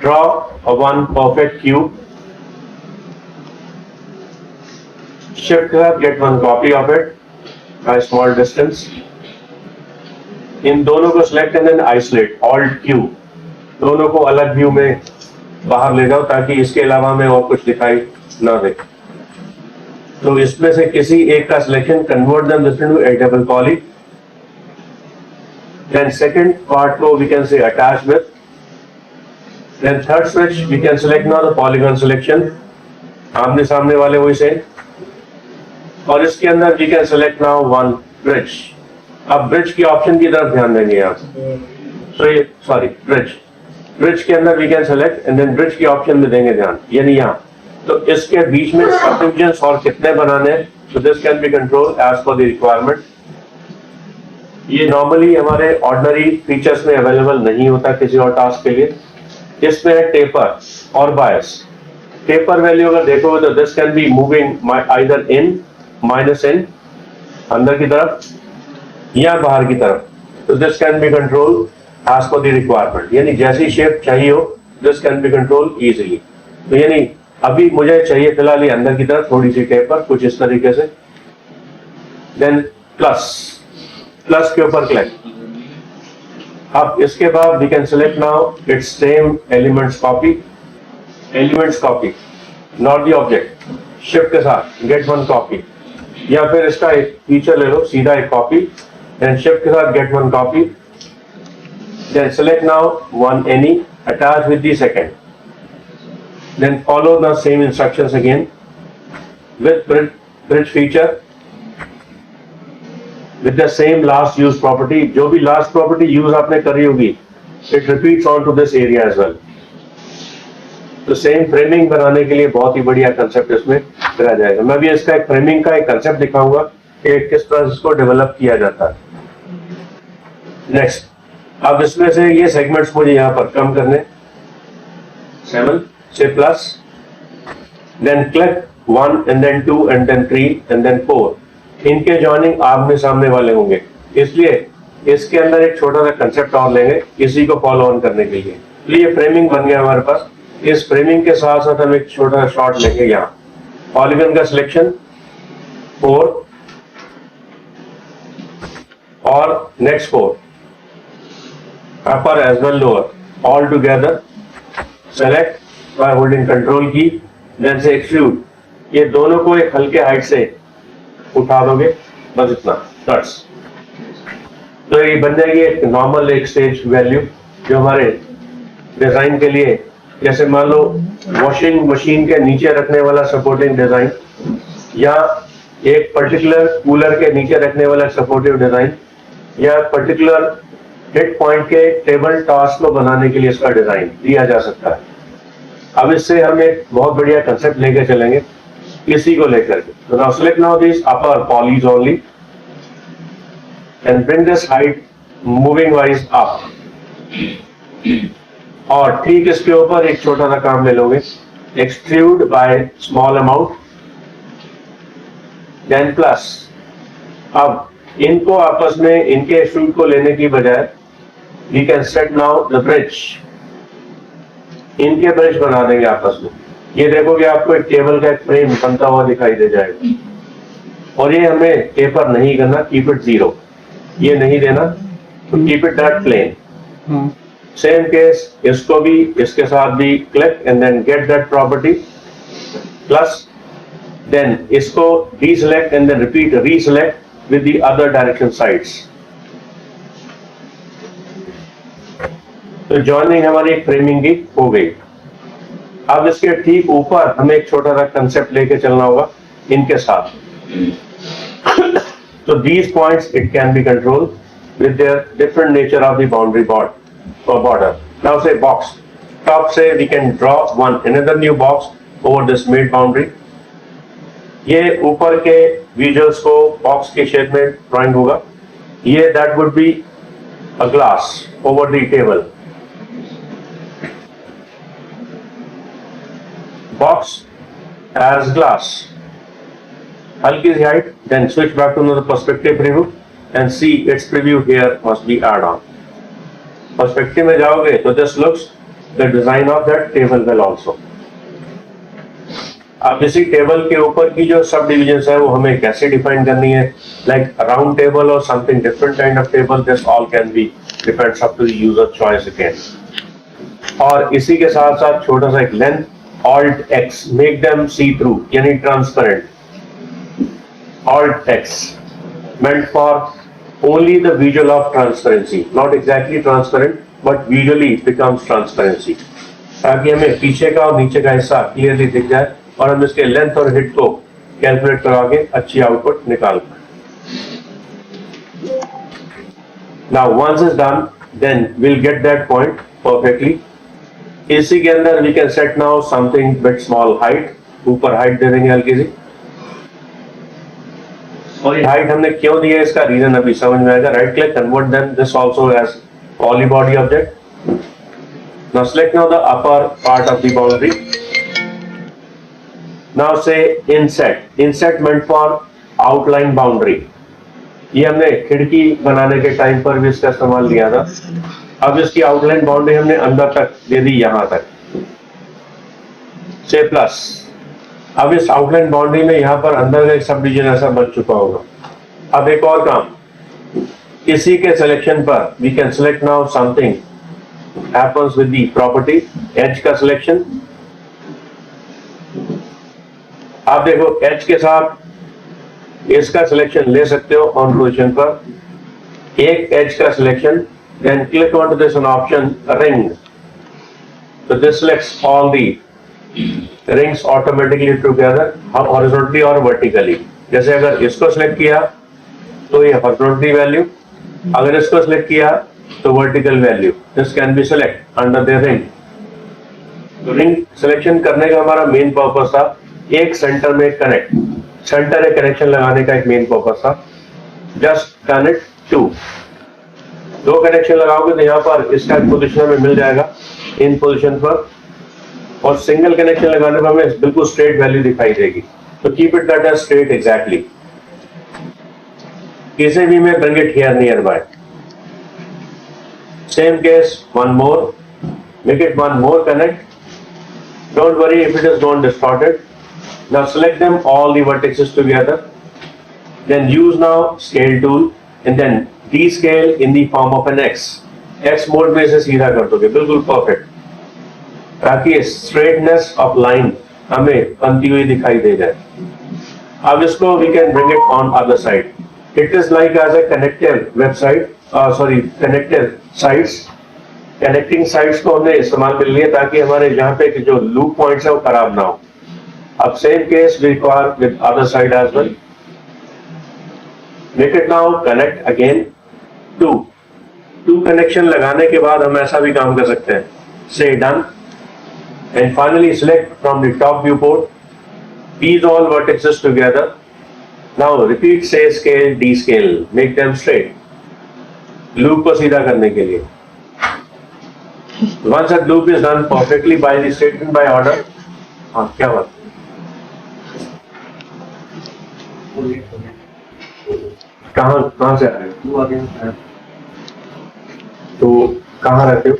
draw a one perfect cube. Shift her, get one copy of it by small distance. इन दोनों को select and then isolate. Alt Q. दोनों को अलग view में बाहर ले जाओ ताकि इसके अलावा में और कुछ दिखाई ना दे. तो इसमें से किसी एक का selection, convert them this into a double poly. Then second part को we can say attach with. Then third switch we can select now the polygon selection. आमने सामने वाले वही से. और इसके अंदर we can select now one bridge. अब ब्रिज की ऑप्शन की तरफ ध्यान देंगे आप. तो ये ब्रिज के अंदर we can select and then bridge की ऑप्शन में देंगे ध्यान, यानी यहाँ. तो इसके बीच में सबडिविजन्स और कितने बनाने हैं, so this can be controlled as per the requirement. ये नॉर्मली हमारे ऑर्डिनरी फीचर्स में अवेलेबल नहीं होता किसी और टास्क के लिए. इसमें है टेपर और बायस. टेपर वैल्यू अगर देखोगे तो this can be moving either in, minus in, अंदर की तरफ या बाहर की तरफ. तो this can be control as per the requirement, यानी जैसी शेप चाहिए हो this can be control easily. तो यानी अभी मुझे चाहिए फिलहाल ये अंदर की तरफ थोड़ी सी टेपर, कुछ इस तरीके से. देन प्लस के ऊपर क्लिक. अब इसके बाद we can select now its same elements copy, not the object. Shift के साथ गेट वन कॉपी, या फिर इसका एक फीचर ले लो, सीधा एक कॉपी, देन शिफ्ट के साथ get one copy. Then select now one any, attach with the second. Then follow the same instructions again with bridge feature with the same last use property. जो भी last property use आपने करी होगी, it repeats on to this area as well. तो same framing बनाने के लिए बहुत ही बढ़िया कंसेप्ट इसमें रह जाएगा. मैं भी इसका एक फ्रेमिंग का एक कंसेप्ट दिखाऊंगा कि किस तरह इसको डेवलप किया जाता है. नेक्स्ट, अब इसमें से ये सेगमेंट्स मुझे यहाँ पर कम करने, 7 से plus, then click 1 and then 2 and then 3 and then 4. इनके जॉइनिंग आमने सामने वाले होंगे, इसलिए इसके अंदर एक छोटा सा कंसेप्ट और लेंगे इसी को फॉलो ऑन करने के लिए. ये फ्रेमिंग बन गया हमारे पास. इस फ्रेमिंग के साथ साथ हम एक छोटा सा शॉट लेंगे. यहाँ पॉलीगन का सिलेक्शन 4 और नेक्स्ट 4, अपर as well lower, all together select bye holding control की, देन से एक्सट्रूड. ये दोनों को एक हल्के हाइट से उठा दोगे, बस इतना. कट्स. तो ये बन जाएगी एक नॉर्मल एक स्टेज वैल्यू जो हमारे डिजाइन के लिए, जैसे मान लो वॉशिंग मशीन के नीचे रखने वाला सपोर्टिंग डिजाइन, या एक पर्टिकुलर कूलर के नीचे रखने वाला सपोर्टिव डिजाइन, या पर्टिकुलर हिट पॉइंट के टेबल टॉस को बनाने के लिए इसका डिजाइन दिया जा सकता है. अब इससे हम एक बहुत बढ़िया कंसेप्ट लेके चलेंगे इसी को लेकर के. तो now select now this upper Pauli's only and bring this height moving wise up. और ठीक इसके ऊपर एक छोटा सा काम ले लोगे, extrude by small amount, then plus. अब इनको आपस में इनके एक्सट्रूड को लेने की बजाय we can set now the bridge. इनके ब्रिज बना देंगे आपस में. ये देखोगे आपको एक टेबल का एक फ्रेम बनता हुआ दिखाई दे जाएगा. और ये हमें टेपर नहीं करना, कीप इट 0, ये नहीं देना, तो keep it that plane. Same case इसको भी इसके साथ भी click and then get that property plus, then इसको deselect and then repeat reselect with the other direction sides. तो जॉइनिंग हमारी फ्रेमिंग की हो गई. अब इसके ठीक ऊपर हमें एक छोटा सा कंसेप्ट लेके चलना होगा इनके साथ. तो these points it can be controlled with their different nature of the boundary board or border. Now say box. Top say we can draw another new box over this mid boundary. ये ऊपर के visuals को box के shape में drawing होगा. ये that would be a glass over the table. Box as glass. Halki height, then switch back to another perspective preview and see its preview here must be add on. Perspective में जाओगे तो this looks the design of that table well also. अब इसी table के ऊपर की जो sub division है वो हमें कैसे डिफाइन करनी है, लाइक राउंड टेबल और something different kind of table, this all can be depends up to the user choice again. और इसी के साथ साथ छोटा सा एक length Alt X, make them see through, यानी transparent. Alt X meant for only the visual of transparency, not exactly transparent, but visually it becomes transparency, ताकि हमें पीछे का और नीचे का हिस्सा क्लियरली दिख जाए और हम इसके लेंथ और हिट को कैलकुलेट करा के अच्छी आउटपुट निकाल पाए. Now once it's done, then we'll get that point perfectly. इसी के अंदर we can set now something bit small height, ऊपर height दे देंगे हल्की सी. और ये हाइट हमने क्यों दिया है इसका रीजन अभी समझ में आएगा. Right click, convert them this also as poly body object. Now select now the upper part of the boundary. Now say inset. Inset meant for outline boundary. ये हमने खिड़की बनाने के टाइम पर भी इसका इस्तेमाल लिया था. अब इसकी आउटलाइन बाउंड्री हमने अंदर तक दे दी, यहां तक से प्लस. अब इस आउटलाइन बाउंड्री में यहां पर अंदर का एक सब डिवीजन ऐसा बन चुका होगा. अब एक और काम, इसी के सिलेक्शन पर we can select now something happens with the property edge का सिलेक्शन. आप देखो एज के साथ इसका सिलेक्शन ले सकते हो ऑन पोजीशन पर. एक एज का selection, then click on to this option ring. तो this selects all the rings automatically together, horizontally और vertically. जैसे अगर इसको सिलेक्ट किया तो ये हॉरिजॉन्टली वैल्यू, अगर इसको सिलेक्ट किया तो vertical value. This can B select under the ring. Ring selection करने का हमारा मेन पर्पस था एक सेंटर में कनेक्ट, सेंटर में कनेक्शन लगाने का एक मेन पर्पस था. Just connect two. दो कनेक्शन लगाओगे तो यहाँ पर इसका पोजिशन में मिल जाएगा इन पोजिशन पर, और सिंगल कनेक्शन लगाने पर हमें बिल्कुल स्ट्रेट वैल्यू दिखाई देगी. तो keep it that edge straight exactly. इसे भी मैं bring it here nearby. Same case, one more, make it one more connect. Don't worry if it is not distorted. Now select them all the vertices together. Then use now scale tool and then descale in the form of an X. X mode में इसे सीधा कर दोगे बिल्कुल perfect, ताकि straightness of line हमें बनती हुई दिखाई दे जाए. अब इसको we can bring it on other side. It is like as a connected website, sorry connected sites. Connecting sites को हमने इस्तेमाल कर लिया ताकि हमारे जहाँ पे जो लूप पॉइंट्स है वो खराब ना हो. अब same case we require with other side as well. Make it now connect again to connection लगाने के बाद हम ऐसा भी काम कर सकते हैं. से done. And finally select from the top viewport, piece all vertices together. Now repeat say scale, descale, make them straight. Loop को सीधा करने के लिए. Once that loop is done perfectly by the statement by order. हाँ क्या बात? कहाँ से आ रहे हो? तो कहाँ रहते हो?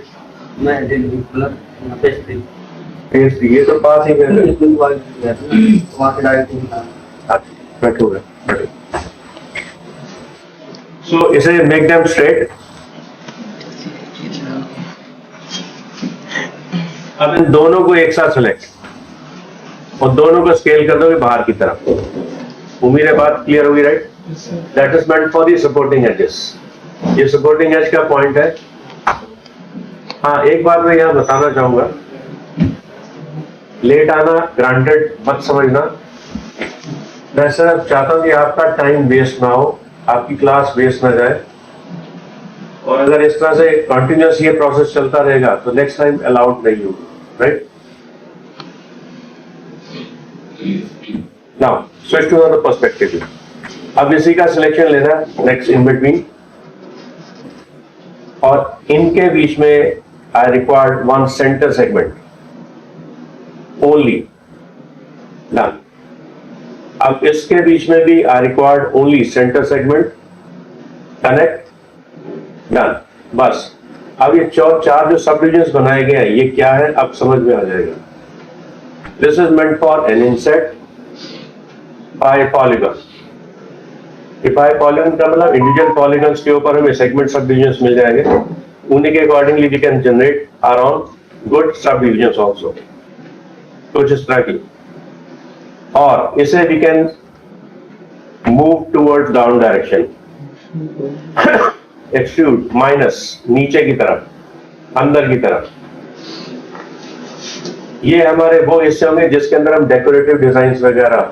मैं दिल्ली मतलब ये तो पास ही में बैठो. सो इसे मेक देम स्ट्रेट. अब इन दोनों को एक साथ सेलेक्ट और दोनों को स्केल कर दोगे बाहर की तरफ. उम्मीद है बात क्लियर होगी, right? That is meant for the supporting edges. ये सपोर्टिंग एज का पॉइंट है. हाँ एक बात मैं यहाँ बताना चाहूंगा, लेट आना ग्रांटेड मत समझना. मैं सिर्फ चाहता हूं कि आपका टाइम वेस्ट ना हो, आपकी क्लास वेस्ट ना जाए. और अगर इस तरह से कंटिन्यूअस ये प्रोसेस चलता रहेगा तो नेक्स्ट टाइम अलाउड नहीं होगा, right? Now switch to another perspective. अब इसी का सिलेक्शन लेना है नेक्स्ट इन बिटवीन, और इनके बीच में I required one centre segment only. Done. अब इसके बीच में भी I required only centre segment. Connect. Done. बस अब ये चार जो सब डिविजन्स बनाए गए हैं ये क्या है अब समझ में आ जाएगा. This is meant for an inset by polygon. By polygon का मतलब इंडिविजुअल पॉलीगन्स के ऊपर हमें सेगमेंट सब डिविजन्स मिल जाएंगे. उन्हीं के accordingly we can generate our own good subdivisions also. कुछ इस तरह की. और इसे we can move towards down direction. Extrude minus नीचे की तरफ अंदर की तरफ. ये हमारे वो हिस्से होंगे जिसके अंदर हम डेकोरेटिव डिजाइन वगैरह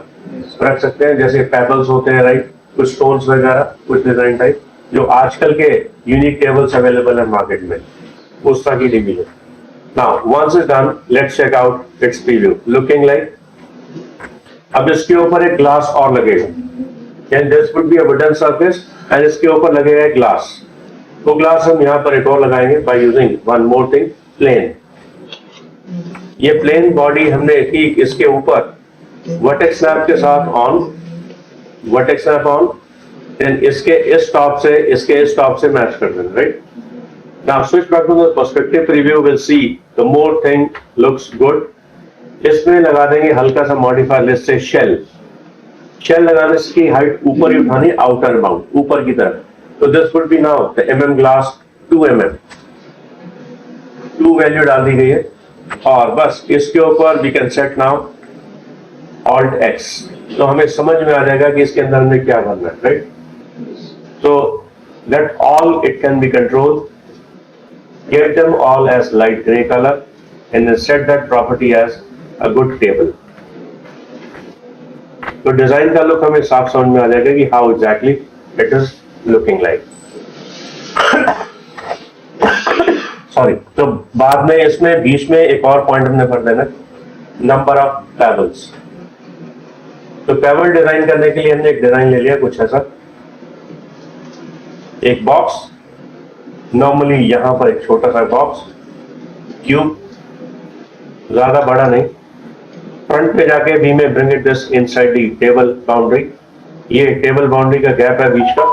रख सकते हैं, जैसे पेबल्स होते हैं, राइट, कुछ स्टोन्स वगैरह, कुछ डिजाइन टाइप जो आजकल के यूनिक टेबल्स अवेलेबल है मार्केट में, उस तरह की division. Now once is done, let's check out its preview looking like. अब इसके ऊपर एक ग्लास और लगेगा. And this would be a wooden surface and इसके ऊपर लगेगा एक ग्लास. वो ग्लास हम यहाँ पर एक और लगाएंगे by using one more thing, plane. ये प्लेन बॉडी हमने ठीक इसके ऊपर वर्टेक्स स्नैप के साथ on, vertex snap on, then इसके इस टॉप से इसके इस टॉप से मैच कर देना, right. Now switch back to the perspective preview. Will see the more thing looks good. इसमें लगा देंगे हल्का सा मॉडिफायर लिस्ट से शेल. शेल लगाने की हाइट ऊपर ही उठानी, आउटर बाउंड ऊपर की तरफ. तो this would be now the mm glass 2 mm. 2 value डाल दी गई है और बस इसके ऊपर we can set now Alt X. तो हमें समझ में आ जाएगा कि इसके अंदर हमें क्या करना है, right. So that all it can be controlled. Give them all as light gray color and then set that property as a good table. तो डिजाइन का लुक हमें साफ समझ में आ जाएगा कि how exactly it is looking like. Sorry. तो बाद में इसमें बीच में एक और पॉइंट हमने कर देना, नंबर ऑफ पेबल्स. तो पेबल डिजाइन करने के लिए हमने एक डिजाइन ले लिया कुछ ऐसा. एक बॉक्स, नॉर्मली यहां पर एक छोटा सा बॉक्स, क्यूब, ज्यादा बड़ा नहीं. फ्रंट पे जाके वी में bring it this inside the table boundary. ये टेबल बाउंड्री का गैप है बीच का.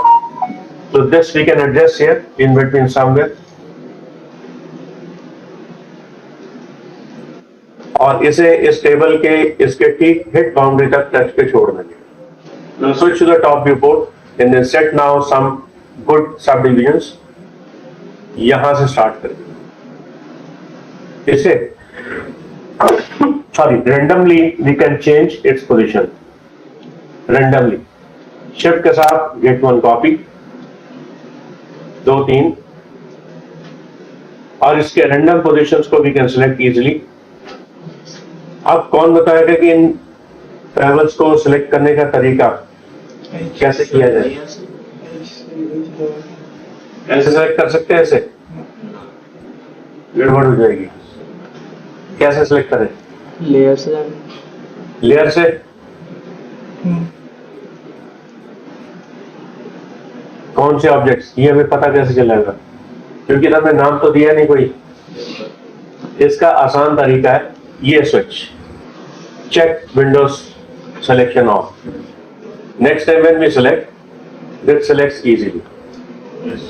तो this we can adjust here in between somewhere. और इसे इस टेबल के इसके ठीक हिट बाउंड्री तक टच पे छोड़ देंगे. Switch to the top viewport and then set now some good subdivisions. यहां से स्टार्ट करेंगे. इसे sorry randomly we can change its position. Randomly shift के साथ गेट 1 कॉपी 2 3 और इसके रेंडम पोजीशंस को वी कैन सिलेक्ट इजीली. अब कौन बताएगा कि इन पेबल्स को सिलेक्ट करने का तरीका कैसे किया जाए? कैसे सिलेक्ट कर सकते हैं? ऐसे गड़बड़ हो जाएगी. कैसे सिलेक्ट करें? लेयर से. लेयर से. कौन से ऑब्जेक्ट्स, ये हमें पता कैसे चलेगा? क्योंकि हमने नाम तो दिया नहीं कोई. इसका आसान तरीका है ये switch. Check windows selection off. Next time when we select it selects easily.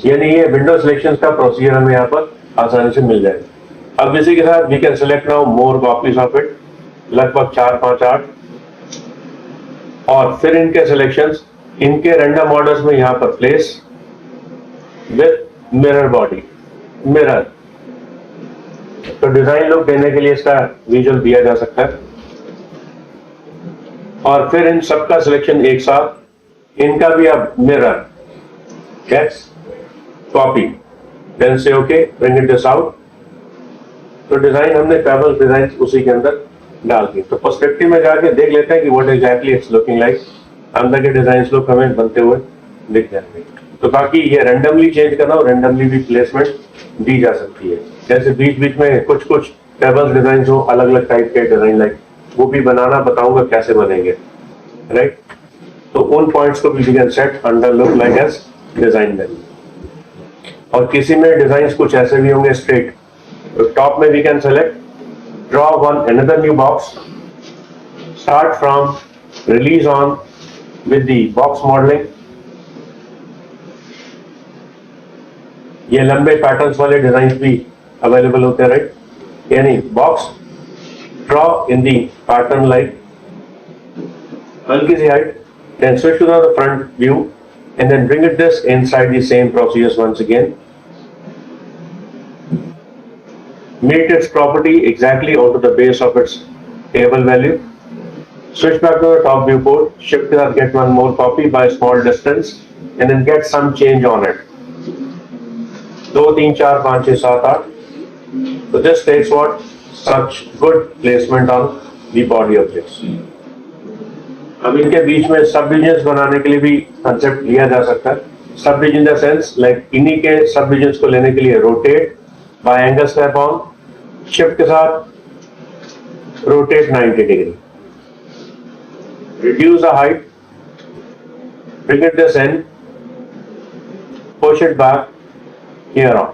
यानी ये विंडो सिलेक्शन का प्रोसीजर हमें यहाँ पर आसानी से मिल जाएगा. अब इसी के साथ we can select now more copies of it, लगभग 4 5 8. और फिर इनके सिलेक्शंस इनके रैंडम ऑर्डर्स में यहाँ पर place with mirror body. Mirror तो डिजाइन लुक देने के लिए इसका विजुअल दिया जा सकता है. और फिर इन सबका सिलेक्शन एक साथ, इनका भी अब मिरर, यस, कॉपी, देन से okay, bring it this out. तो डिजाइन हमने पेबल डिजाइन उसी के अंदर डाल दी. तो पर्सपेक्टिव में जाके देख लेते हैं कि what exactly it's looking like. अंदर के डिजाइन लुक हमें बनते हुए दिख जाएंगे. तो बाकी ये रैंडमली चेंज करना और रैंडमली भी प्लेसमेंट दी जा सकती है. जैसे बीच बीच में कुछ कुछ टेबल डिजाइन हो, अलग अलग टाइप के डिजाइन लाइक, वो भी बनाना बताऊंगा कैसे बनेंगे, राइट. तो उन पॉइंट्स को भी we can set under look like as design menu. और किसी में डिजाइन कुछ ऐसे भी होंगे स्ट्रेट. तो टॉप में we can select draw one another new box, start from release on with the box modelling. ये लंबे पैटर्न्स वाले डिजाइन भी अवेलेबल होते हैं, राइट? यानी box draw in the pattern like हल्की सी height, then switch to the front view and then bring it this inside the same procedures once again. Meet its property exactly onto the base of its table value. Switch back to the top viewport, shift to get one more copy by a small distance and then get some change on it. 2, 3, 4, 5, 6, 7, 8. So this takes what? Such good placement on the body objects. अब इनके बीच में सब divisions बनाने के लिए भी concept लिया जा सकता है. Sub division in the sense like इन्हीं के सब डिविजन्स को लेने के लिए rotate bye angle step on, shift के साथ rotate 90 degree, reduce the height, bring it this end, push it back here on,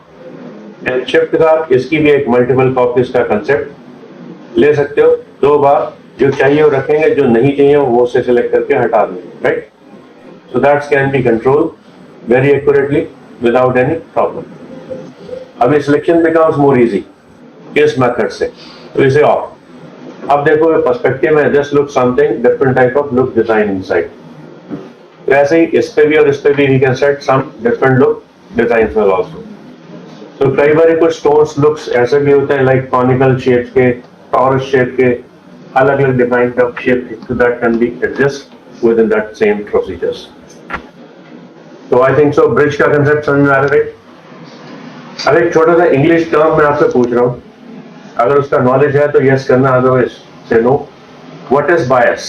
and shift के साथ इसकी भी एक मल्टीपल कॉपीज का कंसेप्ट ले सकते हो. 2 बार जो चाहिए वो रखेंगे, जो नहीं चाहिए वो से सिलेक्ट करके हटा देंगे, right? So that's can be control very accurately without any problem. अभी सिलेक्शन बिकम्स मोर इजी इस मेथड से. तो इसे ऑफ. अब देखो पर्सपेक्टिव में just look something different type of look design inside. वैसे ही इस पे भी और इस पे भी we can set some different look designs will also. तो कई बार कुछ स्टोन्स लुक्स ऐसे भी होते हैं लाइक कॉनिकल शेप के, टॉरस शेप के, अलग अलग defined of shape, so that can be adjusted within that same procedures. So I think so bridge का concept समझ में आ रहा है. अब एक छोटा सा इंग्लिश टर्म मैं आपसे पूछ रहा हूँ, अगर उसका नॉलेज है तो यस करना, अदरवाइज से no. What is bias?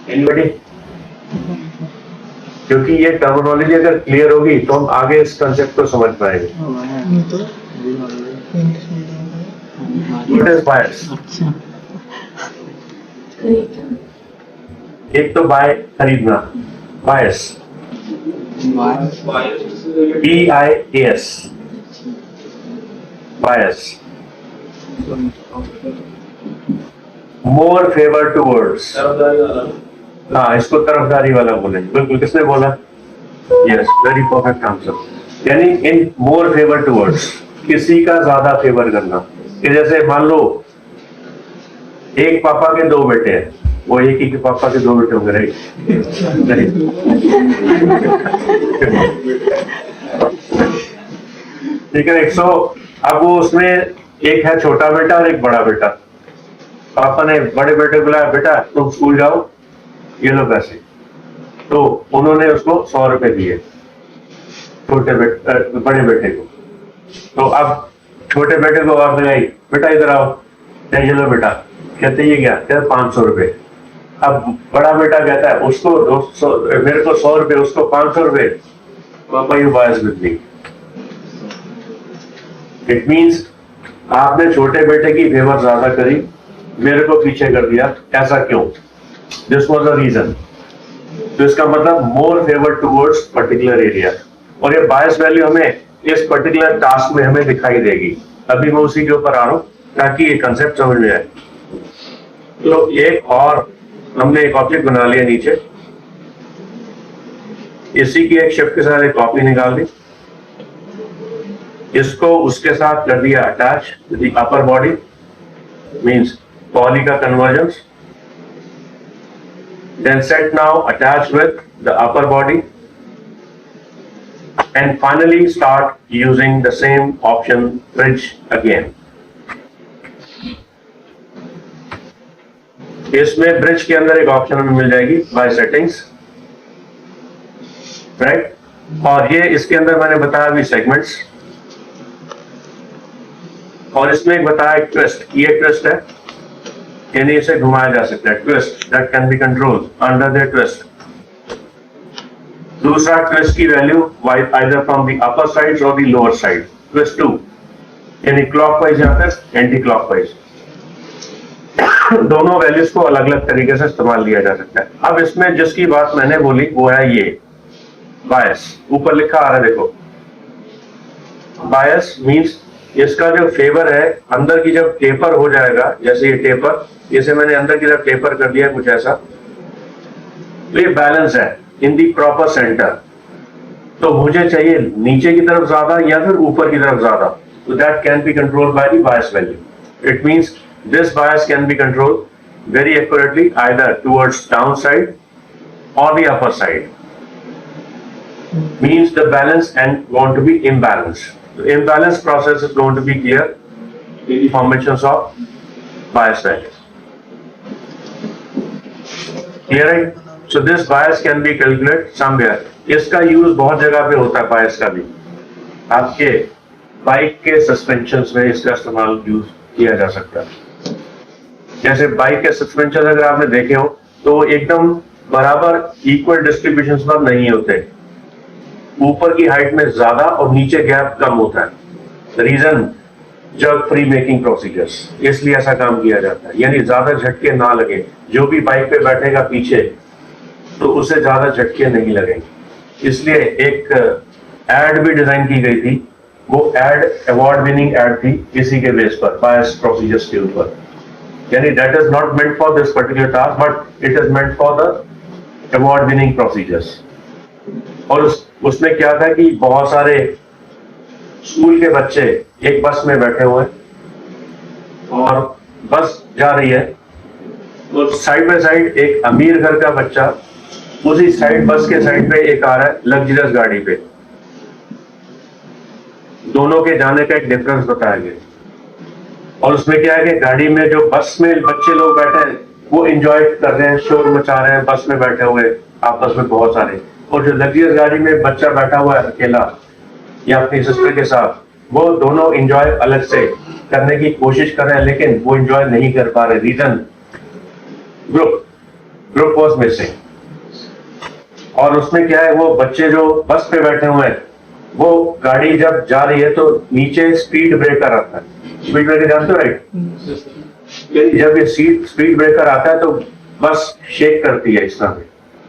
Anybody? क्योंकि ये टर्मिनोलॉजी अगर क्लियर होगी तो हम आगे इस कंसेप्ट को समझ पाएंगे. What is bias? एक तो बाय खरीदना, bias, BIAS, bias, more favor towards. हाँ, इसको तरफदारी वाला बोलेंगे. बिल्कुल, किसने बोला? Yes, very perfect answer. यानी in more favor towards, किसी का ज्यादा फेवर करना. कि जैसे मान लो एक पापा के 2 बेटे हैं, वो एक ही के पापा के 2 बेटे होंगे, राइट? ठीक है. अब वो उसमें एक है छोटा बेटा और एक बड़ा बेटा. पापा ने बड़े बेटे को बुलाया, बेटा तुम स्कूल जाओ, ये लो पैसे. तो उन्होंने उसको 100 रुपए दिए बड़े बेटे को. तो अब छोटे बेटे को और लगाई, बेटा इधर आओ, ये लो बेटा. कहते ये क्या? कहते 500 रुपए. अब बड़ा बेटा कहता है उसको 200, मेरे को 100 रुपए, उसको 500 रुपए. पापा you bias with me. It means आपने छोटे बेटे की फेवर ज्यादा करी, मेरे को पीछे कर दिया. ऐसा क्यों? This was a reason. तो इसका मतलब more favour towards particular area. और ये बायस वैल्यू हमें इस पर्टिकुलर टास्क में हमें दिखाई देगी. अभी मैं उसी के ऊपर आ रहा हूं ताकि ये कंसेप्ट समझ में आए. तो एक और हमने एक ऑब्जेक्ट बना लिया नीचे, इसी की एक शिफ्ट के साथ एक कॉपी निकाल दी, इसको उसके साथ कर दिया attach the upper body, means poly का convergence. Then set now attach with the upper body and finally start using the same option bridge again. इसमें ब्रिज के अंदर एक ऑप्शन हमें मिल जाएगी बाय सेटिंग्स, राइट? और ये इसके अंदर मैंने बताया अभी सेगमेंट्स, और इसमें एक बताया एक ट्विस्ट. ये ट्विस्ट है, यानी इसे घुमाया जा सकता है. Twist that can be controlled under the twist. दूसरा ट्विस्ट की value either from the upper side और द लोअर साइड. ट्विस्ट 2 यानी क्लॉकवाइज या फिर एंटी क्लॉकवाइज. दोनों वैल्यूज को अलग अलग तरीके से इस्तेमाल किया जा सकता है. अब इसमें जिसकी बात मैंने बोली वो है ये बायस. ऊपर लिखा आ रहा है, देखो. बायस मींस इसका जो फेवर है अंदर की जब टेपर हो जाएगा, जैसे ये टेपर, जैसे मैंने अंदर की तरफ टेपर कर दिया कुछ ऐसा, तो ये बैलेंस है इन दी प्रॉपर सेंटर. तो मुझे चाहिए नीचे की तरफ ज्यादा या फिर ऊपर की तरफ ज्यादा, तो that can be controlled by the bias value. It means this bias can be controlled very accurately either towards downside or the upper side. Means the balance and going to be imbalanced. The imbalance process is going to be clear in the formations of bias values. Clear right? So this bias can be calculated somewhere. इसका use बहुत जगह पे होता है बायस का भी। आपके bike के सस्पेंशन में इसका इस्तेमाल यूज किया जा सकता है। जैसे बाइक के सस्पेंशन अगर आपने देखे हो तो एकदम बराबर इक्वल डिस्ट्रीब्यूशन पर नहीं होते, ऊपर की हाइट में ज्यादा और नीचे गैप कम होता है। Reason jerk free making procedures, इसलिए ऐसा काम किया जाता है, यानी ज्यादा झटके ना लगे। जो भी बाइक पे बैठेगा पीछे तो उसे ज्यादा झटके नहीं लगेंगे। इसलिए एक एड भी डिजाइन की गई थी, वो एड अवार्ड विनिंग एड थी इसी के बेस पर, बायस प्रोसीजर्स के ऊपर। यानी that is not meant for this particular task, but it is meant for the award-winning procedures. और उसमें क्या था कि बहुत सारे स्कूल के बच्चे एक बस में बैठे हुए हैं और बस जा रही है, तो साइड बाय साइड एक अमीर घर का बच्चा उसी साइड बस के साइड पे एक आ रहा है लग्जरियस गाड़ी पे। दोनों के जाने का एक डिफरेंस बताया गया और उसमें क्या है कि गाड़ी में जो बस में बच्चे लोग बैठे हैं वो एंजॉय कर रहे हैं, शोर मचा रहे हैं बस में बैठे हुए आपस में बहुत सारे, और जो लग्जरियस गाड़ी में बच्चा बैठा हुआ है अकेला या अपनी सिस्टर के साथ, वो दोनों एंजॉय अलग से करने की कोशिश कर रहे हैं लेकिन वो एंजॉय नहीं कर पा रहे। Reason group was missing. और उसमें क्या है, वो बच्चे जो बस पे बैठे हुए हैं वो गाड़ी जब जा रही है तो नीचे स्पीड ब्रेकर आता है। स्पीड ब्रेकर जानते हो राइट? जब ये स्पीड ब्रेकर आता है तो बस शेक करती है इस तरह से,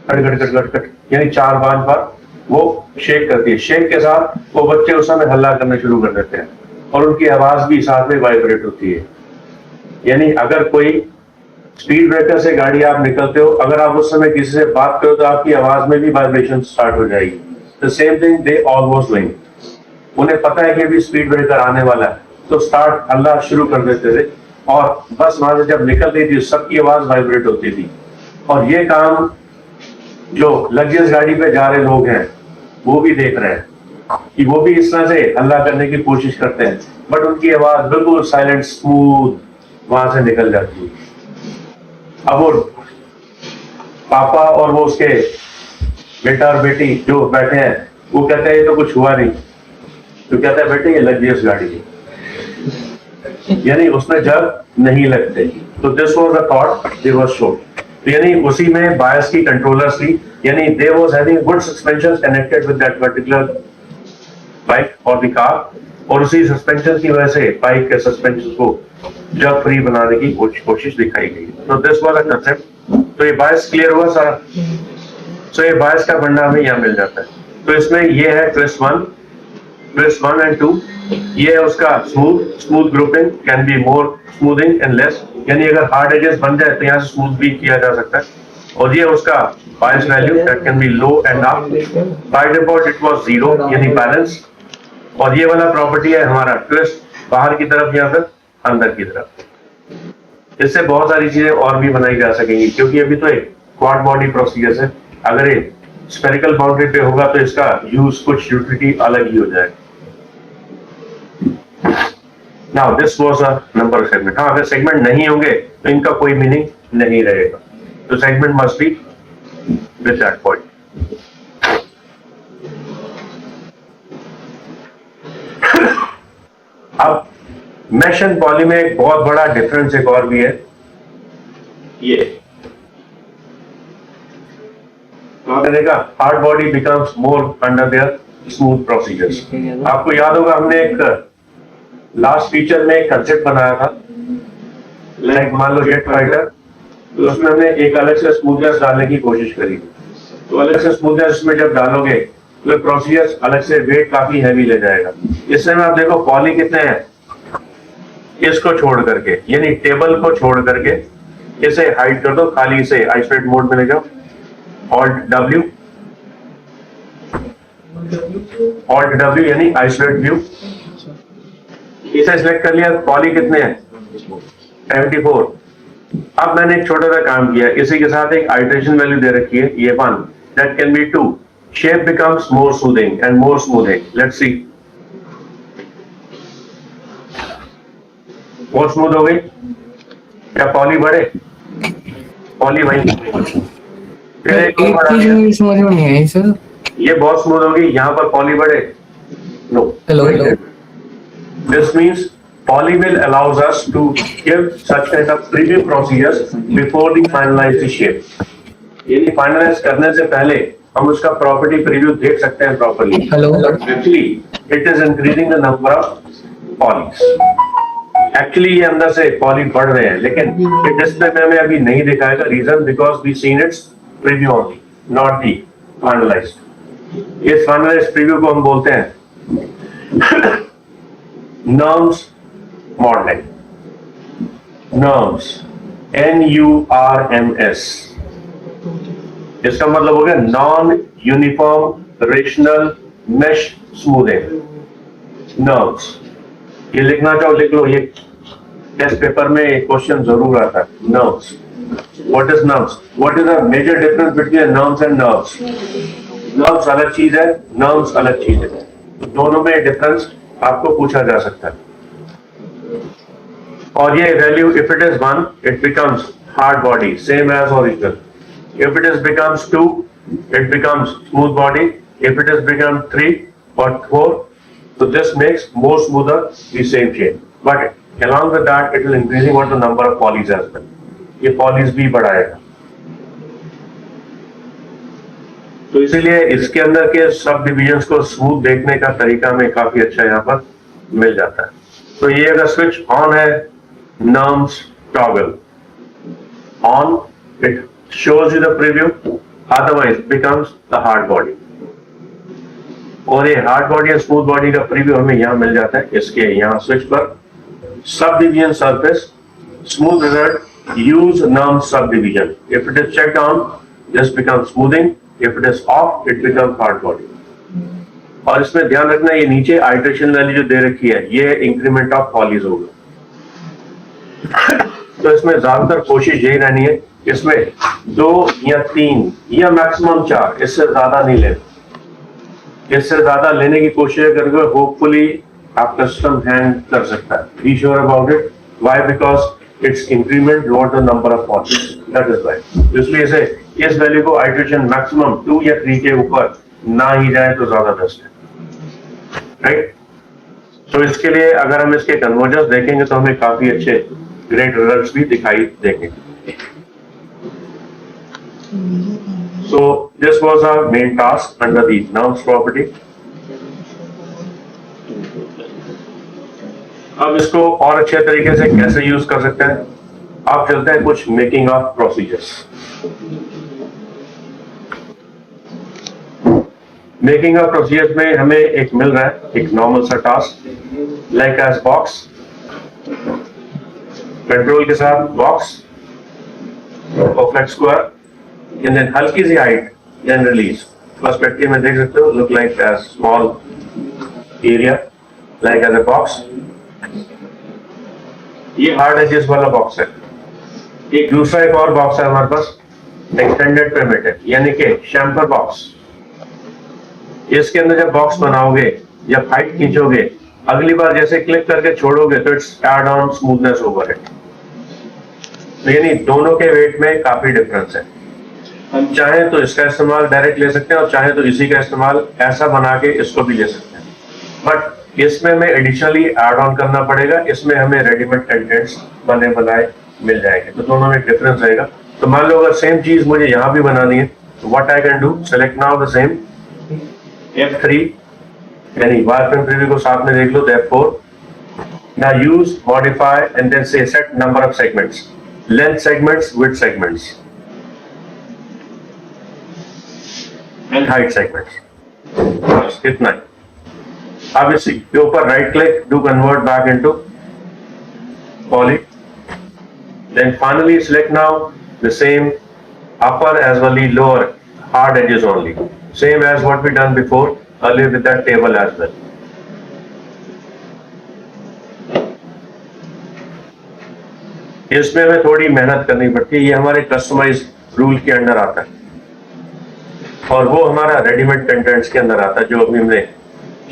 cut cut cut cut cut, यानी 4 बार पर वो शेक करती है। शेक के साथ वो बच्चे उस समय हल्ला करना शुरू कर देते हैं और उनकी आवाज भी साथ में वाइब्रेट होती है। यानी अगर कोई स्पीड ब्रेकर से गाड़ी आप निकलते हो, अगर आप उस समय किसी से बात करो तो आपकी आवाज में भी वाइब्रेशन स्टार्ट हो जाएगी। The same thing they all was doing. उन्हें पता है कि अभी स्पीड ब्रेकर आने वाला है तो स्टार्ट हल्ला शुरू कर देते थे और बस वहां से जब निकलती थी सबकी आवाज वाइब्रेट होती थी। और ये काम जो लग्जरियस गाड़ी पे जा रहे लोग हैं वो भी देख रहे हैं कि वो भी इस तरह से हल्ला करने की कोशिश करते हैं, बट उनकी आवाज बिल्कुल साइलेंट स्मूथ वहां से निकल जाती है। अब वो पापा और वो उसके बेटा और बेटी जो बैठे हैं वो कहते हैं ये तो कुछ हुआ नहीं, तो कहता है बेटे ये लग्जरियस गाड़ी है, यानी उसमें जब नहीं लगते। तो this was the thought they was showed. तो यानी उसी में बायस की कंट्रोलर्स थी, यानी they was having good suspension connected with that particular bike और द कार, और उसी सस्पेंशन की वजह से बाइक के सस्पेंशन को जब फ्री बनाने की कोशिश दिखाई गई। तो दिस वाज अ कंसेप्ट। तो ये बायस क्लियर हुआ सारा। तो ये बायस का फंडा हमें यहाँ मिल जाता है। तो इसमें ये है ट्विस्ट 1 एंड 2। ये है उसका smooth grouping, can be more smoothing and less, यानी अगर हार्ड एजेस बन जाए तो यहाँ से स्मूथ भी किया जा सकता है। और ये उसका bias value that can be low and up. By default it was 0 यानी बैलेंस। और ये वाला प्रॉपर्टी है हमारा ट्विस्ट, बाहर की तरफ या फिर अंदर की तरफ। इससे बहुत सारी चीजें और भी बनाई जा सकेंगी क्योंकि अभी तो एक क्वाड बॉडी प्रोसीजर है। अगर ये स्फेरिकल बाउंड्री पे होगा तो इसका यूज कुछ यूटिलिटी अलग ही हो जाएगा। Now this was a number segment. हाँ, अगर सेगमेंट नहीं होंगे तो इनका कोई मीनिंग नहीं रहेगा। तो segment must be with that point. अब मैश एंड पॉली में एक बहुत बड़ा डिफरेंस एक और भी है। ये आपने देखा hard body becomes more under their smooth procedures. आपको याद होगा हमने एक लास्ट फीचर में एक कंसेप्ट बनाया था, लाइक मान लो जेट फाइटर, तो उसमें हमने एक अलग से स्मूथनेस डालने की कोशिश करी। तो अलग से स्मूथनेस में जब डालोगे तो प्रोसीजर्स अलग से वेट काफी हैवी ले जाएगा। इससे में आप देखो पॉली कितने हैं, इसको छोड़ करके यानी टेबल को छोड़ करके इसे हाइड कर दो, खाली इसे आइसोलेट मोड में ले जाओ, ऑल्ट W, Alt W यानी आइसोलेट व्यू, इसे सिलेक्ट कर लिया। पॉली कितने हैं? 74। अब मैंने एक छोटा सा काम किया, इसी के साथ एक आइटरेशन वैल्यू दे रखी है, ये 1, that can B 2। Shape becomes more soothing and more smoothing. Let's see, और स्मूथ हो गई क्या? पॉली बढ़े, पॉली वही। फिर एक और बढ़ा दिया। चीज समझ में नहीं आई सर। ये बहुत स्मूथ होगी, यहाँ पर पॉली बढ़े, no. Hello This means poly will allows us to give such kind of preview procedures before we finalize the shape. यदि finalize करने से पहले हम उसका property preview देख सकते हैं properly. Hello Actually, it is increasing the number of polys. Actually ये अंदर से poly बढ़ रहे हैं, लेकिन ये display में हमें अभी नहीं दिखाएगा. Reason because we seen its preview only, not the finalized. इस finalized preview को हम बोलते हैं NURMS modeling. NURMS, NURMS. इसका मतलब हो गया non uniform rational mesh smoothing, NURMS। ये लिखना चाहो लिख लो, ये टेस्ट पेपर में क्वेश्चन जरूर आता है। NURMS, what is NURMS? What is the major difference between NURMS and NURMS? NURMS अलग चीज है, NURMS अलग चीज है, दोनों में डिफरेंस आपको पूछा जा सकता है। और ये value, if it is 1, it becomes hard body, same as original. If it is becomes 2, it becomes smooth body. If it is become 3 or 4, so this makes more smoother the same shape. But along with that, it will increasing what the number of polys as well. ये polys भी बढ़ाएगा। तो इसीलिए इसके अंदर के सब divisions को स्मूथ देखने का तरीका में काफी अच्छा यहाँ पर मिल जाता है। तो ये अगर स्विच ऑन है, NURMS toggle on, it shows you the preview, otherwise becomes the hard body. और ये हार्ड बॉडी या स्मूथ बॉडी का प्रीव्यू हमें यहाँ मिल जाता है, इसके यहाँ स्विच पर। Sub division surface smooth result, use NURMS sub division. If it is checked on, this becomes smoothing. If it is off, it becomes hard body. और इसमें ध्यान रखना, ये नीचे आइटरेशन वैल्यू जो दे रखी है, ये इंक्रीमेंट ऑफ पॉलीज होगा। तो इसमें ज्यादातर कोशिश यही रहनी है, इसमें 2 या 3 या मैक्सिमम 4, इससे ज्यादा नहीं लेना। इससे ज्यादा लेने की कोशिश करके होपफुली आपका सिस्टम हैंग कर सकता है। Be sure about it. Why? Because it's increment not the number of Pauli's, that is why. इसलिए इसे इस वैल्यू को आइटरेशन मैक्सिमम 2 या 3 के ऊपर ना ही जाए तो ज्यादा बेस्ट है, राइट। तो इसके लिए अगर हम इसके कन्वर्जन्स देखेंगे तो हमें काफी अच्छे ग्रेट रिजल्ट्स भी दिखाई देंगे। So this was our main task under the NURMS property. अब इसको और अच्छे तरीके से कैसे यूज कर सकते हैं, आप चलते हैं कुछ making of procedures. Making of procedures में हमें एक मिल रहा है एक नॉर्मल सा task, like as box, control के साथ box, perfect square, and then हल्की सी हाइट, देन रिलीज। पर्सपेक्टिव में देख सकते हो, look like as small area, like as a box. ये हार्ड एजेस वाला बॉक्स है। एक दूसरा एक और बॉक्स है हमारे पास, एक्सटेंडेड पिरामिड, यानी कि शैम्पर बॉक्स। इसके अंदर जब बॉक्स बनाओगे, जब हाइट खींचोगे, अगली बार जैसे क्लिक करके छोड़ोगे तो its add on smoothness over it. तो यानी दोनों के वेट में काफी डिफरेंस है। हम चाहें तो इसका इस्तेमाल डायरेक्ट ले सकते हैं और चाहें तो इसी का इस्तेमाल ऐसा बना के इसको भी ले सकते हैं, बट इसमें हमें एडिशनली एड ऑन करना पड़ेगा। इसमें हमें रेडीमेड कंटेंट्स बने बनाए मिल जाएंगे, तो दोनों में डिफरेंस रहेगा। तो मान लो अगर सेम चीज मुझे यहाँ भी बनानी है, तो what I can do, select now the same F3, यानी वायरफ्रेम प्रीव्यू को साथ में देख लो, therefore now use modify and then say set number of segments, length segments, width segments and height segments, बस इतना ही। अब इसी के ऊपर right click, do convert back into poly, then finally select now the same upper as well as lower hard edges only, same as what we done before। earlier with that table as well. इसमें हमें थोड़ी मेहनत करनी पड़ती है, ये हमारे customise rule के अंडर आता है और वो हमारा रेडीमेड कंटेंट्स के अंदर आता है जो अभी हमने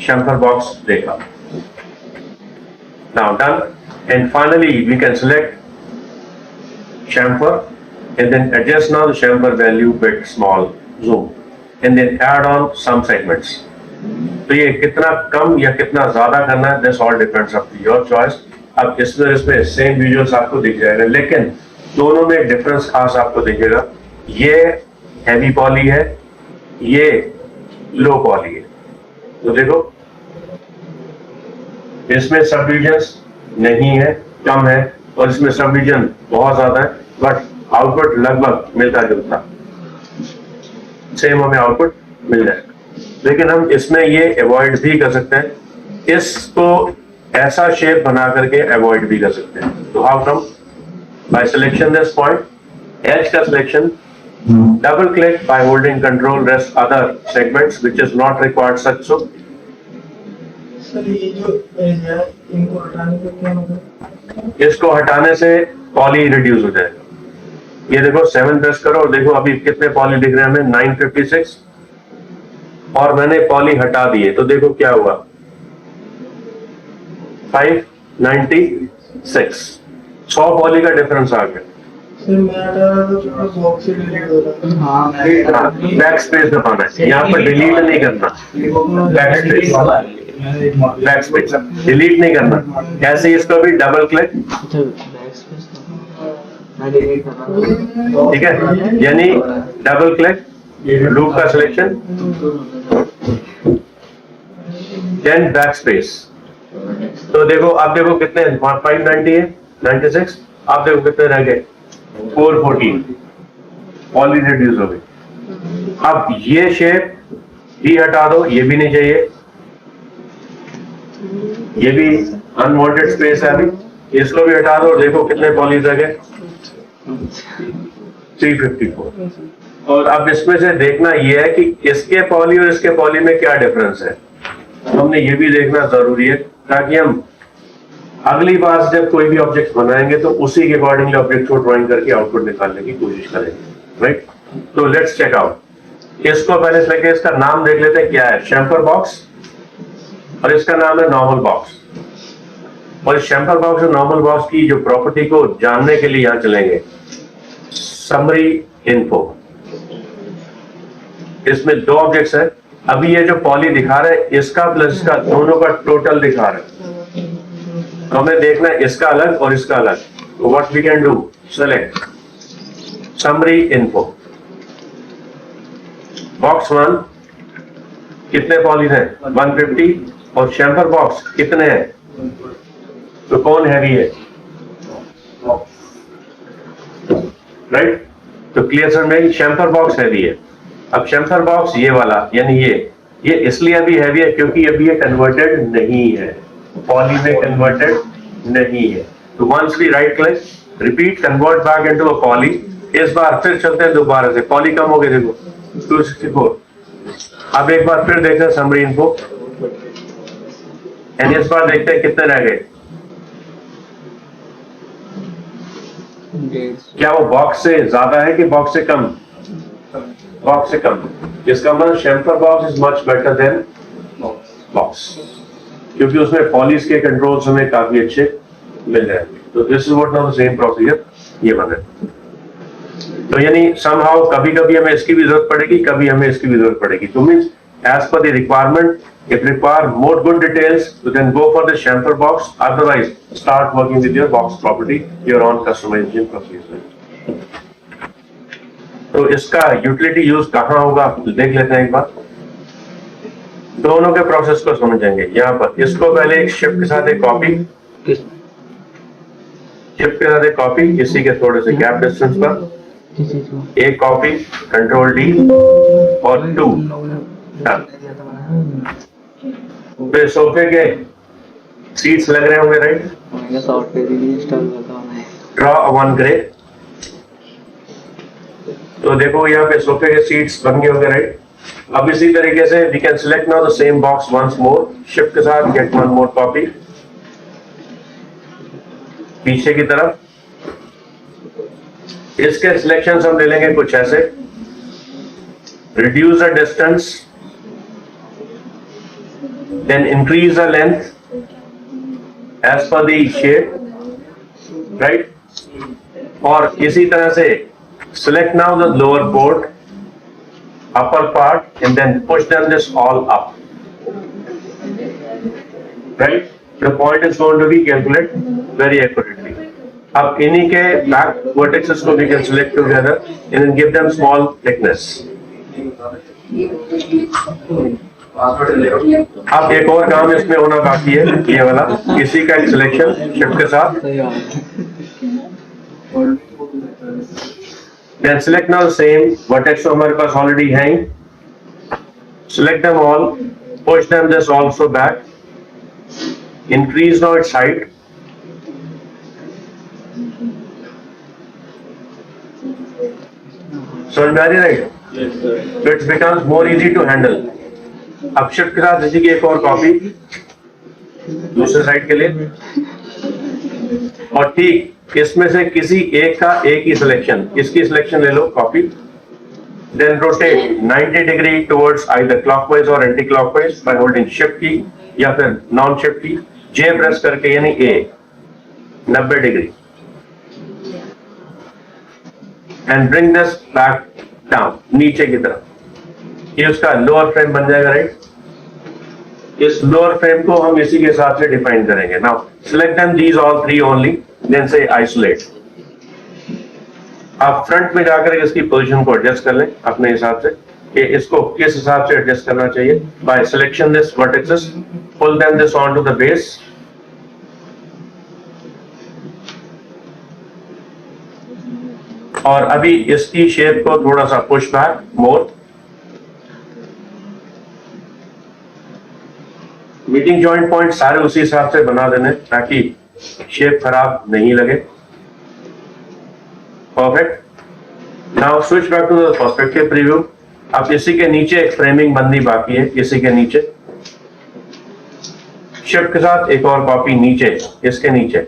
शैम्पर बॉक्स देखा. Now done, and finally we can select chamfer and then adjust now the chamfer value bit small zoom and then add on some segments. तो ये कितना कम या कितना ज्यादा करना है, this all depends on your choice. अब इसमें सेम विजुअल्स आपको दिख जाएगा, लेकिन दोनों में डिफरेंस खास आपको दिखेगा. ये हैवी पॉली है, ये लो पॉली है. तो देखो इसमें सब डिविजन्स नहीं है, कम है, और इसमें सब डिविजन बहुत ज्यादा है, बट आउटपुट लगभग मिलता जुलता सेम हमें आउटपुट मिल जाएगा. लेकिन हम इसमें ये अवॉइड भी कर सकते हैं, इसको ऐसा शेप बना करके अवॉइड भी कर सकते हैं. तो how come? By selection this point edge का selection, double click by holding control rest other segments which is not required such. So sir ये जो एज है इनको हटाने का क्या मतलब? इसको हटाने से पॉली रिड्यूस हो जाएगा. ये देखो 7 प्रेस करो और देखो अभी कितने पॉली दिख रहे हैं हमें, 956, और मैंने पॉली हटा दिए तो देखो क्या हुआ, 596. 100 पॉली का डिफरेंस आ गया. सर मैं हटा रहा था तो बॉक्स से डिलीट हो रहा था. बैक स्पेस दबाना है, यहाँ पर डिलीट नहीं करना, बैक स्पेस डिलीट नहीं करना. ऐसे ही इसको भी डबल क्लिक, ठीक है, यानी डबल क्लिक, लूप का सिलेक्शन, देन बैक स्पेस. तो देखो अब देखो कितने 590 है, 96, आप देखो कितने रह गए, 414 पॉली रिड्यूस हो गई. अब ये शेप भी हटा दो, ये भी नहीं चाहिए, ये भी अनवांटेड स्पेस है, अभी इसको भी हटा दो और देखो कितने पॉलीज रह गए, 354. और अब इसमें से देखना यह है कि इसके पॉली और इसके पॉली में क्या डिफरेंस है, हमने ये भी देखना जरूरी है, ताकि हम अगली बार जब कोई भी ऑब्जेक्ट बनाएंगे तो उसी के अकॉर्डिंगली ऑब्जेक्ट को ड्राइंग करके आउटपुट निकालने की कोशिश करेंगे. राइट, तो लेट्स चेक आउट. इसको पहले से इसका नाम देख लेते हैं क्या है, शैम्पर बॉक्स, और इसका नाम है नॉर्मल बॉक्स. और इस शैम्पर बॉक्स और नॉर्मल बॉक्स की जो प्रॉपर्टी को जानने के लिए यहां चलेंगे, समरी इन्फो. इसमें दो ऑब्जेक्ट्स है, अभी ये जो पॉली दिखा रहे हैं इसका प्लस इसका दोनों का टोटल दिखा रहे हैं, तो हमें देखना है इसका अलग और इसका अलग. What we can do, select summary info. Box 1 कितने पॉलीज हैं, 150, और शैम्पर बॉक्स कितने हैं, तो कौन हैवी है, राइट. तो क्लियर सर में शैम्पर बॉक्स हैवी है. अब शैम्पर बॉक्स ये वाला यानी ये इसलिए अभी हैवी है क्योंकि अभी ये कन्वर्टेड नहीं है, पॉली में कन्वर्टेड नहीं है. तो once we right click, repeat convert back into a poly. इस बार फिर चलते हैं दोबारा से, पॉली कम हो गई देखो 264. अब एक बार फिर देखते हैं समरी इन्फो, एंड इस बार देखते हैं कितने रह गए. क्या वो बॉक्स से ज्यादा है कि बॉक्स से कम, बॉक्स से कम. इसका मतलब chamfer box is much better than box, क्योंकि उसमें पॉलीज के कंट्रोल्स हमें काफी अच्छे मिल रहे हैं. तो this is what now the same procedure ये बन है. तो यानी समहाउ कभी कभी हमें इसकी भी जरूरत पड़ेगी, कभी हमें इसकी भी जरूरत पड़ेगी. तो means as per the requirement, if require more good details, you can go for the chamfer box. Otherwise, start working with your box property, your own customization procedure. तो इसका यूटिलिटी यूज कहाँ होगा देख लेते हैं एक बार. दोनों के प्रोसेस को समझेंगे. यहाँ पर इसको पहले एक शिफ्ट के साथ एक कॉपी, शिफ्ट के साथ एक कॉपी, इसी के थोड़े से गैप डिस्टेंस पर एक कॉपी, कंट्रोल डी और 2 डन. फिर सोफे के सीट्स लग रहे होंगे, राइट. Draw one grey. तो देखो यहाँ पे सोफे के सीट्स बन गए होंगे, राइट. अब इसी तरीके से we can select now the same box once more, shift के साथ गेट वन मोर कॉपी पीछे की तरफ। इसके सिलेक्शन हम ले लेंगे कुछ ऐसे, reduce the distance, then increase the length as per the shape, right. और इसी तरह से select now the lower port, upper part, and then push them this all up, right? The point is going to be calculate very accurately. अब इन्हीं के back vertices को we can select together and then give them small thickness. अब एक और काम इसमें होना बाकी है, ये वाला, इसी का एक सिलेक्शन शिफ्ट के साथ। Then select now the same vertex जो हमारे पास already है, select them all, push them this also back, increase now its height, so very right, so it becomes more easy to handle. अब shift के साथ इसी की एक और कॉपी दूसरे साइड के लिए, और ठीक इसमें से किसी एक का एक ही सिलेक्शन, इसकी सिलेक्शन ले लो copy, then rotate 90 degree towards either clockwise और anti clockwise by holding shift key या फिर नॉन शिफ्ट की, जे प्रेस करके, यानी ए 90 degree, and bring this back down नीचे की तरफ। ये उसका लोअर फ्रेम बन जाएगा, राइट। इस लोअर फ्रेम को हम इसी के हिसाब से डिफाइन करेंगे। Now select them these all three only, then से आइसोलेट। आप फ्रंट में जाकर इसकी पोजीशन को एडजस्ट कर लें अपने हिसाब से कि इसको किस हिसाब से एडजस्ट करना चाहिए। By selection this vertices, pull them this on to the base, और अभी इसकी शेप को थोड़ा सा push back more. Meeting joint point सारे उसी हिसाब से बना देने ताकि शेप खराब नहीं लगे। Perfect. Now switch back to the perspective preview. अब इसी के नीचे एक फ्रेमिंग बननी बाकी है, इसी के नीचे शिफ्ट के साथ एक और कॉपी नीचे, इसके नीचे,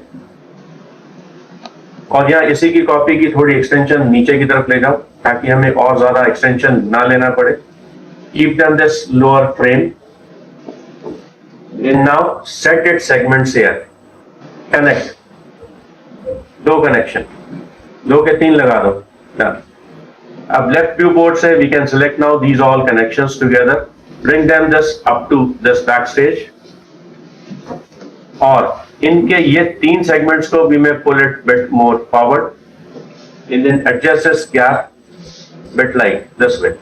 और यहाँ इसी की कॉपी की थोड़ी एक्सटेंशन नीचे की तरफ ले जाओ ताकि हमें और ज्यादा एक्सटेंशन ना लेना पड़े। Keep them this lower frame and now set its segments here, connect, दो कनेक्शन, दो के तीन लगा दो। अब लेफ्ट व्यू बोर्ड से we can select now these all connections together, bring them just up to this backstage, और इनके ये तीन सेगमेंट्स को भी मैं pull it bit more forward and then adjust this gap bit like this way.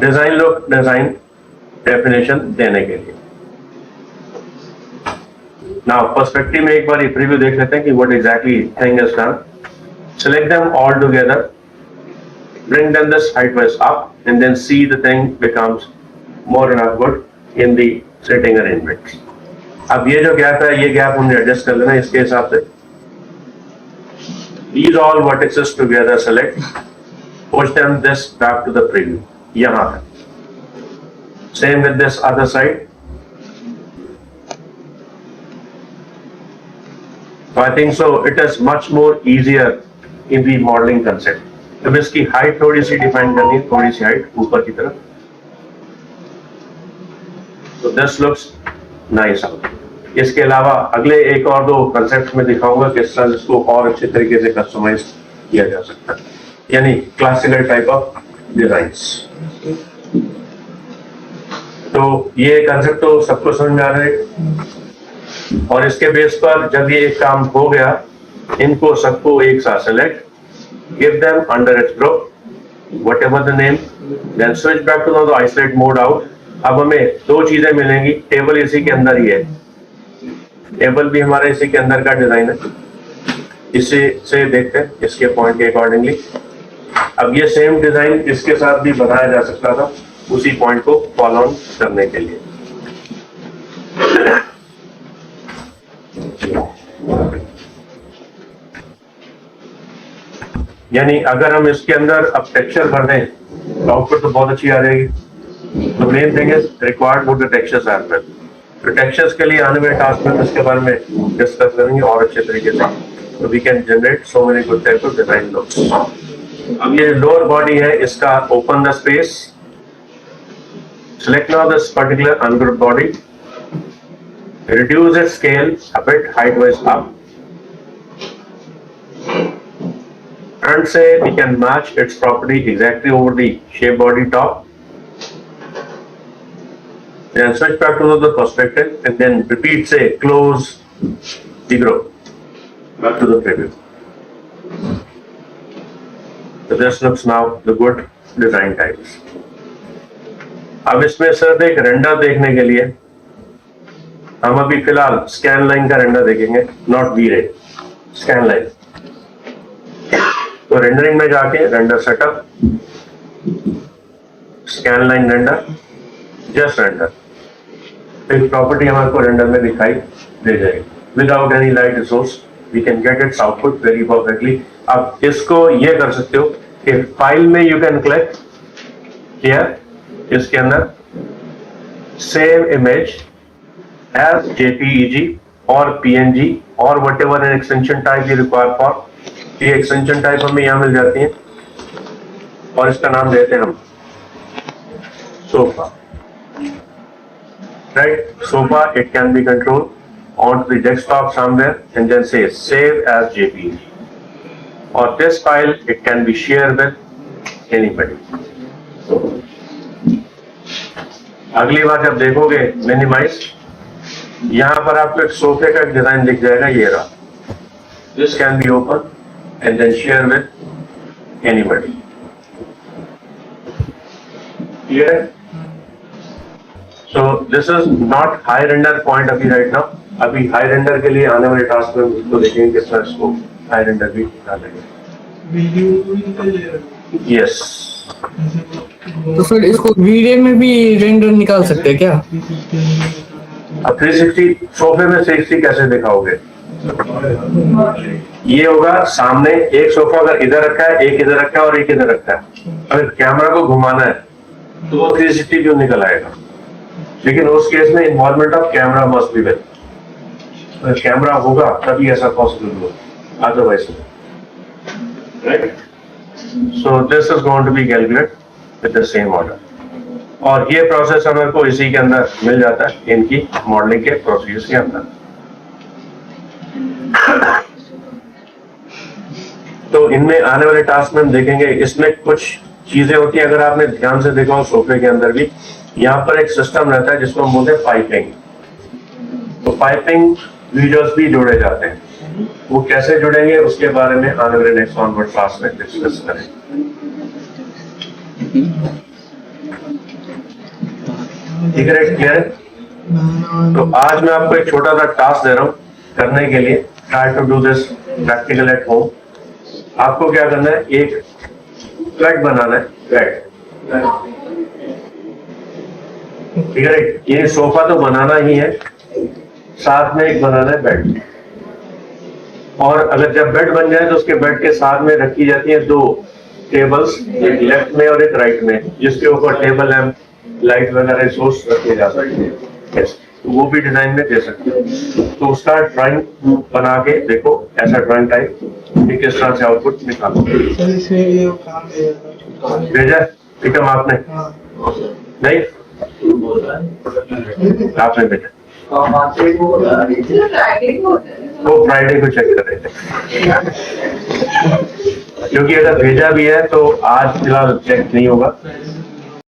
Design look, design definition देने के लिए। नाउ पर्सपेक्टिव में एक बार प्रीव्यू देख लेते हैं कि what exactly thing is done. Select them all together, bring them this height wise up, and then see the thing becomes more and good in the setting arrangement. अब ये जो gap है, ये गैप हमने एडजस्ट कर लेना इसके हिसाब से। These all vertices together select, push them this back to the preview. यहाँ तक। Same with this other side. So I think so it is much more easier in the modeling concept. अब इसकी height थोड़ी सी define करनी है, थोड़ी सी height ऊपर की तरफ। So this looks nice out. इसके अलावा अगले एक और दो कंसेप्ट में दिखाऊंगा किस तरह इसको और अच्छे तरीके से कस्टमाइज किया जा सकता है, यानी क्लासिकल टाइप ऑफ डिजाइन्स। तो ये कंसेप्ट तो सबको समझ में आ रहा है, और इसके बेस पर जब ये एक काम हो गया, इनको सबको एक साथ select, give them under its group whatever the name, then switch back to the isolate mode out. अब हमें दो चीजें मिलेंगी, टेबल इसी के अंदर ही है, टेबल भी हमारे इसी के अंदर का डिजाइन है, इसे से देखते हैं इसके पॉइंट के अकॉर्डिंगली। अब ये सेम डिजाइन इसके साथ भी बनाया जा सकता था उसी पॉइंट को फॉलो ऑन करने के लिए। यानी अगर हम इसके अंदर अब टेक्सचर भर दें तो आउटपुट तो बहुत अच्छी आ जाएगी। तो main thing is required would the textures as well. तो टेक्सचर्स के लिए आने वाले टास्क में इसके बारे में डिस्कस करेंगे और अच्छे तरीके से। तो we can generate so many good type of design looks. अब ये लोअर बॉडी है, इसका open the space, select now this particular ungrouped body, reduce its scale a bit height wise up, and say we can match its property exactly over the shape body top. Then switch back to the perspective and then repeat, say close the group back to the preview. So this looks now the good design types. अब इसमें सिर्फ एक render देखने के लिए हम अभी फिलहाल स्कैन लाइन का रेंडर देखेंगे, not V Ray, scan line. तो रेंडरिंग में जाके render setup, scan line render, just render, एक प्रॉपर्टी हमारे को रेंडर में दिखाई दे जाएगी without any light resource. We can get its output very perfectly. अब इसको ये कर सकते हो कि फाइल में यू कैन क्लिक हियर, इसके अंदर सेव इमेज एज JPEG और PNG और what ever an extension type you require for. ये एक्सटेंशन टाइप हमें यहाँ मिल जाती है और इसका नाम देते हैं हम sofa, right. Sofa it can be control on to the desktop somewhere and then say save as JPEG, और this file it can be share with anybody. अगली बार जब देखोगे मिनिमाइज, यहां पर आपको एक सोफे का डिजाइन दिख जाएगा, ये रहा। This can be open and then share with anybody. Clear है? So this is not high render point अभी राइट नाउ। अभी हाई रेंडर के लिए आने वाले टास्क में उसको देखेंगे किस तरह इसको हाई रेंडर भी डालेंगे। यस, तो फिर इसको वीडियो में भी रेंडर निकाल सकते हैं क्या? अब 360 सोफे में 360 कैसे दिखाओगे? ये होगा सामने एक सोफा अगर इधर रखा है, एक इधर रखा है और एक इधर रखा है। अगर कैमरा को घुमाना है तो वो 360 क्यों निकल आएगा? लेकिन उस केस में involvement of camera must be with. अगर कैमरा होगा तभी ऐसा पॉसिबल होगा, otherwise right. So this is going to be calculate with the same order, और ये प्रोसेस हमारे को इसी के अंदर मिल जाता है इनकी मॉडलिंग के प्रोसीजर के अंदर। तो इनमें आने वाले टास्क में हम देखेंगे, इसमें कुछ चीजें होती है, अगर आपने ध्यान से देखा हो सोफे के अंदर भी यहाँ पर एक सिस्टम रहता है जिसको हम बोलते हैं पाइपिंग। तो पाइपिंग वीडियोस भी जोड़े जाते हैं, वो कैसे जुड़ेंगे उसके बारे में आने वाले नेक्स्ट ऑनवर्ड क्लास में डिस्कस करेंगे। ठीक है, क्लियर है? तो आज मैं आपको एक छोटा सा टास्क दे रहा हूँ करने के लिए, try to do this practical at home. आपको क्या करना है, एक बेड बनाना है, बेड। ठीक है, ये सोफा तो बनाना ही है, साथ में एक बनाना है बेड। और अगर जब बेड बन जाए तो उसके बेड के साथ में रखी जाती है दो टेबल्स, एक लेफ्ट में और एक राइट में, जिसके ऊपर टेबल लैंप, लाइट वगैरह सोर्स रखे जा सकते हैं। yes, तो वो भी डिजाइन में दे सकते हो। तो उसका ड्राइंग बना के देखो, ऐसा ड्राइंग टाइप किस तरह से आउटपुट निकालो। भेजा टिकम आपने? नहीं, आपने भेजा, वो फ्राइडे को चेक कर रहे थे, क्योंकि अगर भेजा भी है तो आज फिलहाल चेक नहीं होगा।